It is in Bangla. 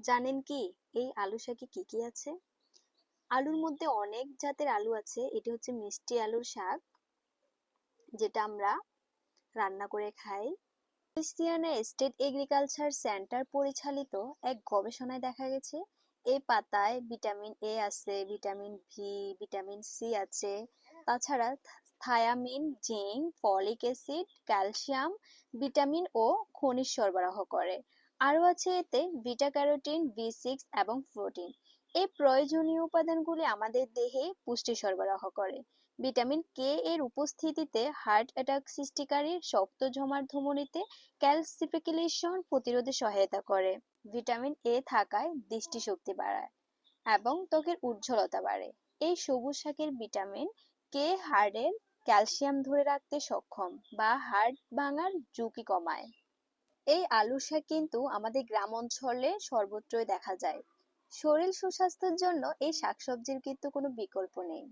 জানেন কি এই আলু শাকে কি কি আছে? আলুর মধ্যে অনেক জাতের আলু আছে। এটি হচ্ছে মিষ্টি আলুর শাক, যেটা আমরা রান্না করে খাই। লুইসিয়ানা স্টেট এগ্রিকালচার সেন্টার পরিচালিত এক গবেষণায় দেখা গেছে এই পাতায় ভিটামিন এ আছে, ভিটামিন ভি, ভিটামিন সি আছে। তাছাড়া thiamine, zinc, folic acid, calcium, vitamin ও খনিজ সরবরাহ করে। আরও আছে এতে বিটা ক্যারোটিন, বি6 এবং প্রোটিন। এই প্রয়োজনীয় উপাদানগুলি আমাদের দেহে পুষ্টি সরবরাহ করে। ভিটামিন কে এর উপস্থিতিতে হার্ট অ্যাটাক সৃষ্টিকারী শক্ত জমাট ধমনীতে ক্যালসিফিকেশন প্রতিরোধে সহায়তা করে। ভিটামিন এ থাকায় দৃষ্টিশক্তি বাড়ায় এবং ত্বকের উজ্জ্বলতা বাড়ে। এই সবুজ শাকের ভিটামিন কে হাড়ের ক্যালসিয়াম ধরে রাখতে সক্ষম বা হাড় ভাঙার ঝুঁকি কমায়। এই আলুর শাক কিন্তু আমাদের গ্রাম অঞ্চলে সর্বত্রই দেখা যায়। শরীর সুস্বাস্থ্যের জন্য এই শাকসবজির কিন্তু কোনো বিকল্প নেই।